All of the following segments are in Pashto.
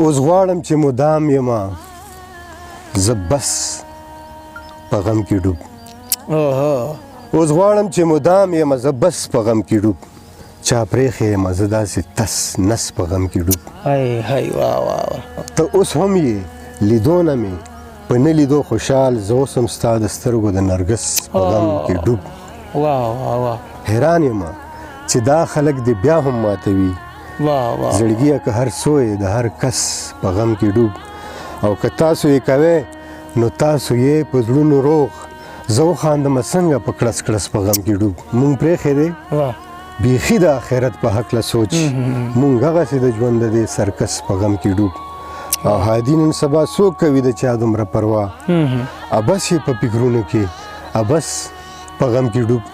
اوس غواړم چې مدام یما زه بس په غم کې ډوب اوس غواړم چې مدام یما زه بس په غم کې ډوب چا پرېښې یمه زه داسې تس نس په غم کې ډوب ته اوس هم یې لیدو نه مې په نه لیدو خوشحال زه اوس هم ستا د سترګو د نرګس په غم کې ډوب حیران یمه چې دا خلک دې بیا هم ماتوي زړګیه که هر څو د هر کس په غم کې ډوب او که تاسو یې کوئ نو تاسو یې په زړونو روغ زه وخاندمه څنګه په کړس کړس په غم کې ډوب مونږ پرېښی دی بیخي د آخرت په هکله سوچ مونږ هغسې د ژوند د دې سرکس په غم کې ډوب او هادي نن سبا څوک کوي د چا دومره پروا ابس یې په فکرونو کې ابس په غم کې ډوب.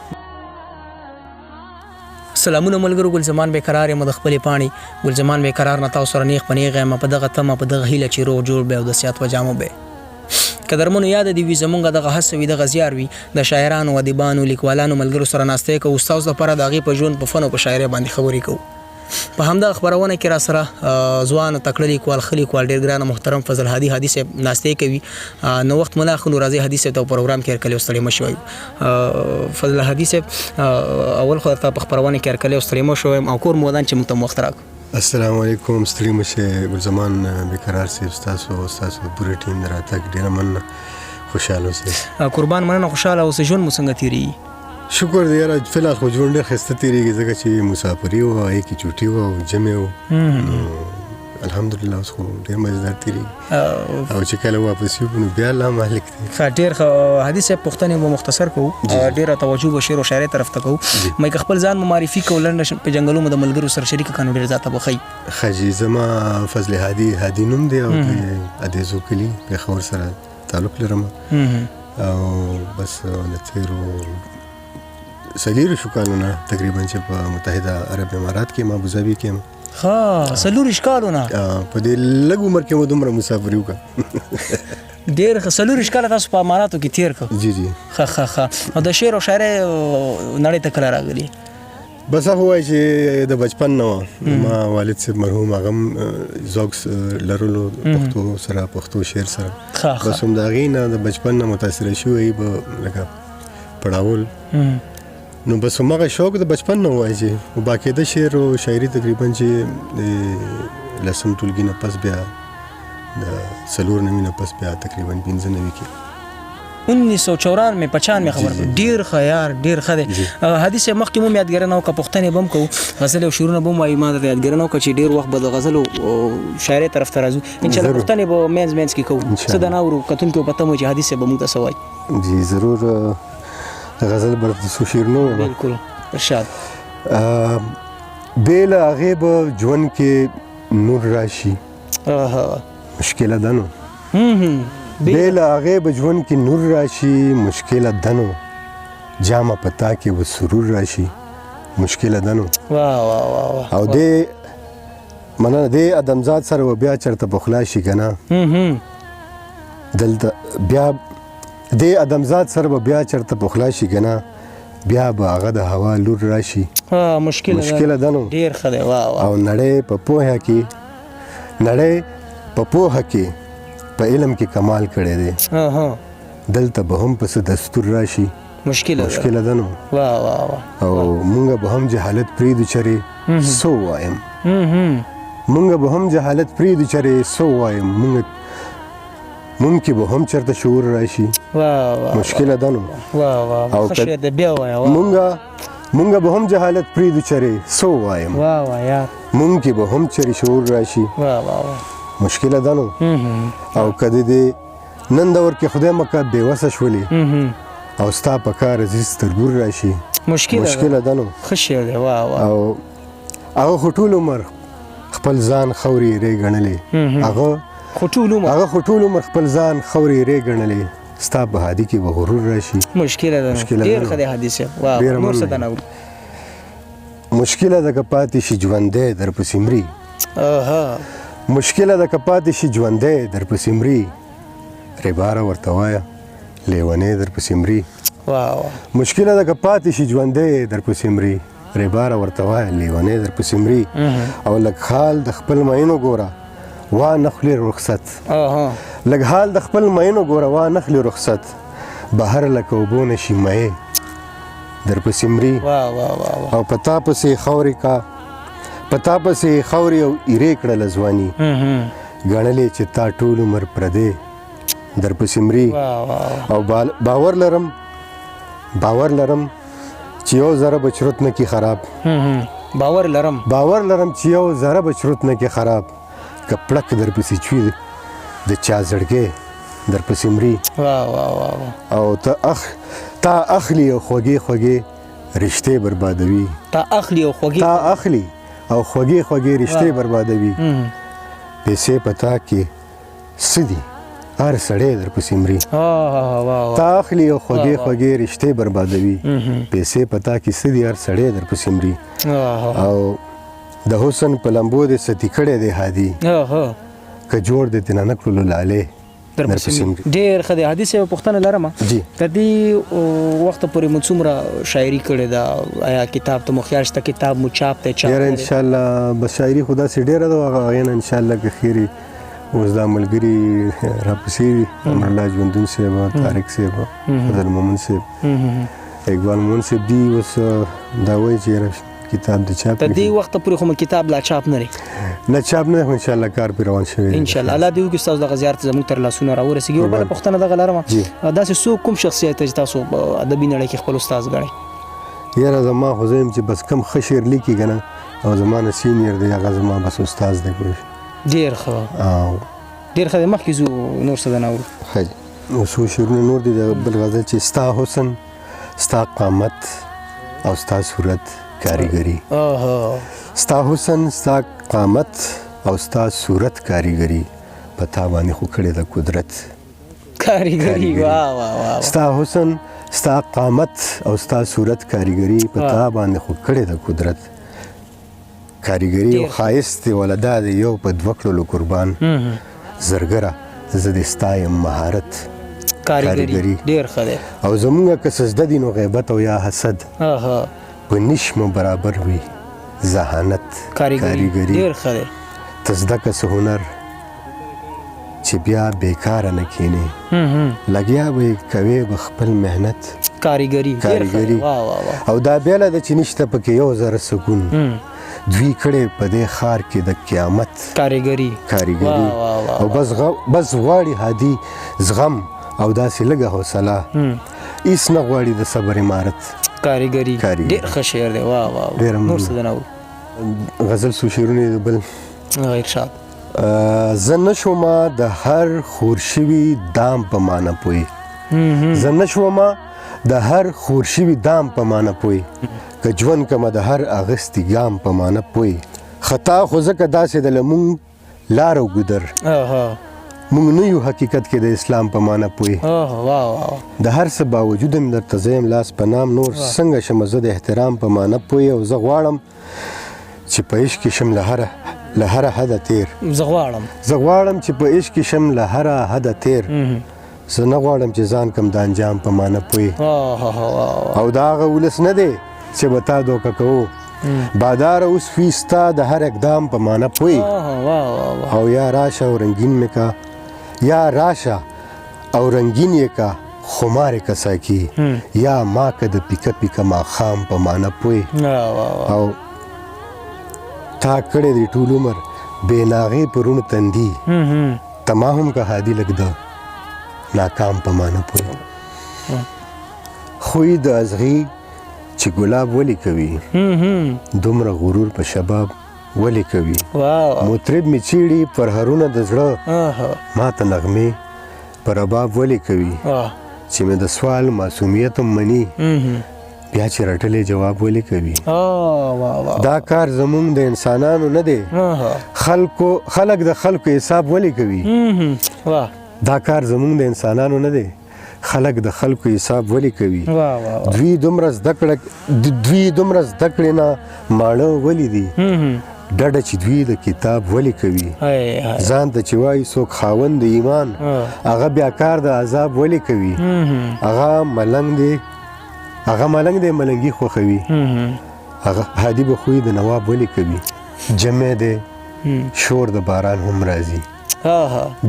سلامونه ملګرو، ګلزمان بیقرار یم د خپلې پاڼې ګلزمان بیقرار نه تاسو سره نیغ په نیغه یم په دغه تمه په دغه هیله چې روغ جوړ به او د صحت و جامو به قدرمنو یاد دی وي زمونږ دغه هڅه وي دغه زیار وي د شاعرانو ادیبانو لیکوالانو ملګرو سره ناستې کوو ستاسو لپاره د هغې په ژوند په فن او په شاعرۍ باندې خبرې کوو. په همدغه خپرونه کې را سره ځوان تکړه لیکوال ښه لیکوال ډېر ګرانه محترم فضل هادي هادي صاحب ناستې کوي. نو وخت مو نه اخلو راځئ هادي صاحب ته پروګرام کې هرکلی او ستړی مه شوئ. فضل هادي صاحب اول خو درته په خپرونه کې هرکلی او ستړی مه شوئ او کور مو ودان چې موږ ته وخت راکړو. السلام علیکم، ستړي مه شئ. ګلزمان بیقرار صاحب ستاسو او ستاسو پوره ټیم د راتګ ډېره مننه، خوشحاله اوسئ. قربان مننه، خوشحاله اوسئ. ژوند مو څنګه تېرېږي؟ شکر دی یاره، فلحال خو ژوند ډېر ښایسته تېرېږي ځکه چې مسافري وه، هغې کې چوټي وه او جمع وه، نو الحمدلله اوس خو ډېر مزېدار تېرېږي او چې کله واپس یو نو بیا الله مالک دی. ښه، ډېر ښه. هادي صاحب پوښتنې به مختصر کوو، ډېره توجه به شعر و شاعرۍ طرف ته کوو. مې که خپل ځان مو معرفي کوو لنډه په جنګلو مو د ملګرو سره شریکه کړو ډېر ځاته به ښیي. ښه جي، زما فضل هادي نوم دی او د ادیزو کلي پېښور سره تعلق لرم او بس د تېرو څلېرویشتو کالو نه تقریبا چې په متحده عرب امارات کې یم، ابوظبي کې یم. ښه، څلېرویشت کالو نه په دې لږ عمر کې مو دومره مسافري وکړه. ډېر ښه. څلېرویشت کاله تاسو په اماراتو کې تېر کړ؟ جی جی. ښه ښه ښه. او د شعر او شاعرۍ نړۍ ته کله راغلي؟ بس هغه وایي چې د بچپن نه وه ما والد صاحب مرحوم هغه هم ذوق لرلو پښتو سره، پښتو شعر سره، بس هم د هغې نه د بچپن نه متاثره شوی به لکه پړاول، نو بس هماغه شوق د بچپن نه وایي چې باقاعده شعر او شاعري تقریبا چې د لسم ټولګي نه پس بیا د 94 نه پس بیا تقریبا 95 کې 1994 خبر ډیر ښه یار، ډیر ښه دی. حدیث مخکې مو یادګارنه وکړه، پوښتنې به هم کوو، غزل او شعرونه به هم وایو. ما درته یادګارنه وکړه چې ډیر وخت به د غزل او شاعرۍ طرف ته راځو انشاءالله. پوښتنې به منځ کې کوو، څه د ناورو کتونکو په تمه چې حدیث به موږ ته څه وایي. جی ضرور. غزل به درته څو شعرونه ووایم. بالکل ارشاد. بې له هغې به ژوند کې نور راشي، مشکله ده نو. بې له هغې به ژوند کې نور راشي، مشکله ده نو. جامه په تا کې به سرور راشي، مشکله ده نو. او دې مننه، دې ادمزاد سره به بیا چېرته پخلا شي که نه، دلته بیا دې ادمزاد سره به بیا چېرته پخلا شي که نه، بیا به هغه د هوا لور راشي، مشکله ده نو. ډېر ښه دی. او نړۍ په پوهه کې په علم کې کمال کړی دی، دلته به هم پس دستور راشي، مشکله ده نو. او مونږ به هم جهالت پرېږدو چرې څه ووایم، مونږ به هم جهالت پرېږدو چرې څه ووایم، ممکن به هم چرته شعور راشي، مشکله ده نو. او مونږ به هم جهالت پرېږدو چرې څه ووایم، ممکن به هم چرې شعور راشي، مشکله ده نو. او که دې نن دور کې خدای مکه بېوسه شولې او ستا په کار عزیز تربور راشي، مشکله ده نو. او هغه خو ټول عمر خپل ځان خورې ری ګڼلې، هغه خو ټول عمر خپل ځان خورې ری ګڼلې، ستا په هادي کې به غرور راشي، مشکله ده. ډېر ښه دی حدیث صاحب. نور څه ته نه اورو. مشکله ده که پاتې شي ژوندی درپسې مري، مشکله ده که پاتې شي ژوندی درپسې مري، رباره ورته وایه لیونی درپسې مري، مشکله ده که پاتې شي ژوندی درپسې مري، رباره ورته وایه لیونی درپسې مري. او لږ خال د خپل مینو ګوره وا نخلی رخصت لږ حال د خپل مینو ګوره وا نخلی رخصت بهر لکه اوبو نشي مې در پسې مري او پتا پسې خاورې کا پتا پسې خاورې او ایرې کړله ځواني ګڼلې چې تا ټول عمر پردې در پسې مري او باور لرم چې یو ذره به چرت نه کی خراب باور لرم چې یو ذره به چرت نه کی خراب که پړک در پسې چوي د چا زړګې در پسې مري او تا اخلي او خوږې رشتې بربادوي تا اخلي او خوږې رشتې بربادوي پیسې پتا کې سدي هر سړی در پسې مري تا اخلي او خوږې رشتې بربادوي پیسې پتا کې سدي هر سړی در پسې مري او د حسن په لمبو دې ستې کړې دی هادي که جوړ دې تنه نکړلو لاله ډېر ښه دی حدیث یو پوښتنه لرم تر دې وخته پورې مو څومره شاعري کړې ده آیا کتاب ته مو خیال شته کتاب مو چاپ دی یاره انشاءالله به شاعري خو داسې ډېره ده هغه نه انشاءالله که خیري اوس دا ملګري راپسې دي امرالله ژوندون صاحب طارق صاحب فضل مومن صاحب اقبال مومن صاحب دي اوس دا وایي چې کتاب د چاپ تر دې وخته پورې خو کتاب لا چاپ نه لري نه چاپ نه ان شاء الله کار پر روان شوی ان شاء الله الله دې وکړي تاسو د زیارت زموږ تر لاسونه راورسیږي او بل پښتنه دغه لرم داسې څوک کوم شخصیت چې تاسو ادبي نړۍ کې خپل استاد غړي یاره زما خو زم چې بس کم ښه شعر لیکي کنه او زمانه سینیر دی هغه زما بس استاد دی ډېر ښه مخکې زو نور څه نه اورو نو څو شعرونه نور دي د بل غزل چې ستا حسن ستا قامت او ستا صورت کاریګری ستا حسن ستا قامت او ستا صورت کاریګری پتا باندې خو کړې د قدرت کاریګری واه ستا حسن ستا قامت او ستا صورت کاریګری پتا باندې خو کړې د قدرت کاریګری او خایست ولدا د یو په دوکړو قربان زرګره زه د ستایم مهارت کاریګری ډیر ښه دی او زمونږ که سجده دي نو غیبت او یا حسد په نشمو برابر وي ذهانت کاریګری ډیر ښه دی ته زده که څه هنر چې بیا بیکاره نه کینې لګیا به کوې به خپل محنت کاریګری او دا بیله ده چې نشته پکې یو ذره سکون دوی کړي په دې ښار کې د قیامت کاریګری او بس غواړي هادي زغم او داسې لږه حوصله هیڅ نه غواړي د صبر عمارت کاریګری ډېر ښه شعر دی واه نور څه نه غزل څو شعرونه بل ارشاد زه نشومه د هر خور شوي دام په معنی پوی زه نشومه د هر خور شوي دام په معنی پوی که ژوند کمه د هر اغستې ګام په معنی پوی خطا خو ځکه داسې د لمونږ لار او ګودر مونږ نه یو حقیقت کې د اسلام په معنی پوی د هر څه باوجود مې درته زه یم لاس په نام نور څنګه شمه زه د احترام په معنی پوی او زه غواړم چې په عشق کې شم له هره حده تیر زه غواړم چې په عشق کې شم له هره حده تیر زه نه غواړم چې ځان کم د انجام په معنی پوی او دا هغه ولس نه دی چې به تا دوکه کوو بادار اوس فی ستا د هر اقدام په معنی پوی او یا راشه او رنگین مې کا یا راشه او رنگین یې کا خمار کساکی یا ما که د پیکه پیکه ماښام په معنی پوی او تا کړی دی ټول عمر بې ناغې پرونو تندي تما هم که هادي لږ د ناکام په معنی پوی خوی د ازغي چې ګلاب ولی کوي دومره غرور په شباب ولی کوي مطرب می چیړي پر هرونه د زړه ما ته نغمې پر رباب ولی کوي چې مې د سوال معصومیت مني بیا چې رټلې جواب ولی کوي دا کار زمونږ د انسانانو نه دی خلق د خلکو حساب ولی کوي دا کار زمونږ د انسانانو نه دی خلق د خلکو حساب ولی کوي دوی دومره زده کړې نه ماړه ولی دي ډډه چې دوی د کتاب ولی کوي ځان ته چې وایي څوک خاوند د ایمان هغه بیا کار د عذاب ولی کوي هغه ملنګ دی ملنګي خوښوي هغه هادي به خوی د نواب ولی کوي جمع دی شور د باران هم راځي.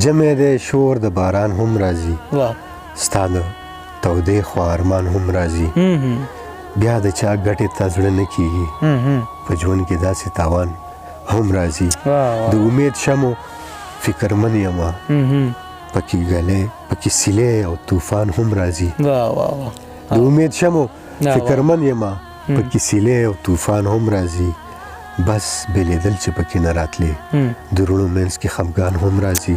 جمع دی شور د باران هم راځي. ستا د تودې خوا ارمان هم راځي. بیا د چا ګټې ته زړه نه کېږي. په ژوند کې داسې تاوان هم راځي. د امید شمو فکرمن یمه پکې ګلې پکې سیلې او طوفان هم راځي. د امید شمو فکرمن یمه پکې سیلې او طوفان هم راځي. بس بلیدل چې پکې نه راتلې د روڼو منځ کې خفګان هم راځي.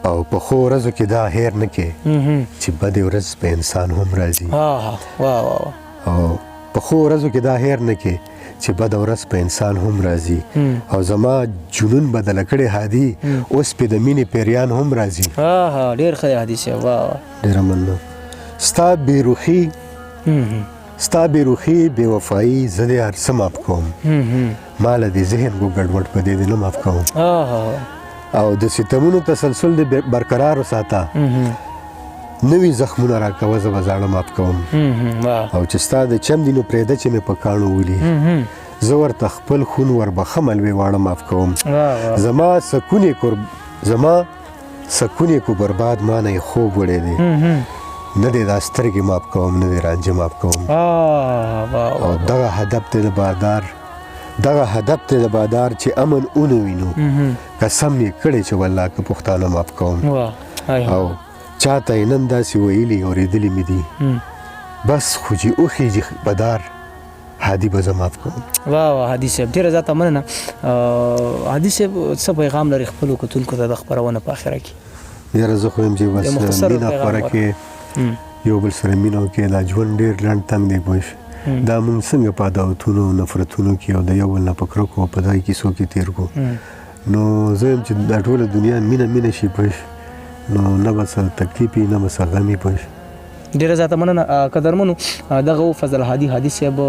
او په ښو ورځو کې دا هیر نه کې چې بدې ورځ په انسان هم راځي. او په ښو ورځو کې دا هیر نه کې چې بده ورځ په انسان هم راځي. او زما جنون بدله کړې هادي اوس پې د مینې پیریان هم راځي. ډېر ښه دی هادي صاحب. ډېره مننه. ستا بېروخي ستا بېروخي بې وفایي زه دې هر څه معاف کوم. ما له دې ذهن کو ګډوډ په دې دې نه معاف کوم. او د ستمونو تسلسل دې برقرار وساته. نوي زخمونه راکوه زه به زاړه معاف کوم. او چې ستا د چم دي نو پرېږده چې مې په کاڼو ولي. زه ورته خپل خون وربخه ملوې واړه معاف کوم. زما سکون یې کو برباد ما نه یې خوب وړی دی. نه دې دا سترګې معاف کوم نه دې رانجه معاف کوم. او دغه هدف ته د بادار چې امن اونو وینو قسم یې کړی چې والله که پښتانه معاف کوم. او چاته یې نن داسې ویلي اورېدلي مې دي بس خو چې وخیږي بدار هادي به زه معاف کوم. هادي صاحب ډېره زیاته مننه. هادي صاحب څه پیغام لري خپلو کتونکو ته د خپرونه په اخره کې؟ یاره زه خو یم چې بس مینه خپره کې یو بل سره مینه وکړې. دا ژوند ډېر لنډ تنګ دی پوه شې. دا موږ څنګه په عداوتونو نفرتونو کې او د یو بل نه په کرکو او په دغه کیسو کې تېر کړو. نو زه یم چې دا ټوله دنیا مینه شي پوه شې. نو نه به څه تکلیف وي نه به څه غم وي پوه شې. ډېره زیاته مننه قدرمنو. دغه فضل هادي صاحب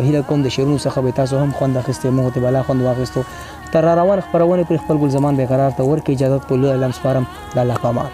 هیله کوم د شعرونو څخه به تاسو هم خوند اخیستی. موږ ته بالا خوند واخیستو. تر را روان خپرونې پر خپل ګل زمان بېقرار ته ورکړئ اجازه په لوی اعلان سپارم. د الله په امان.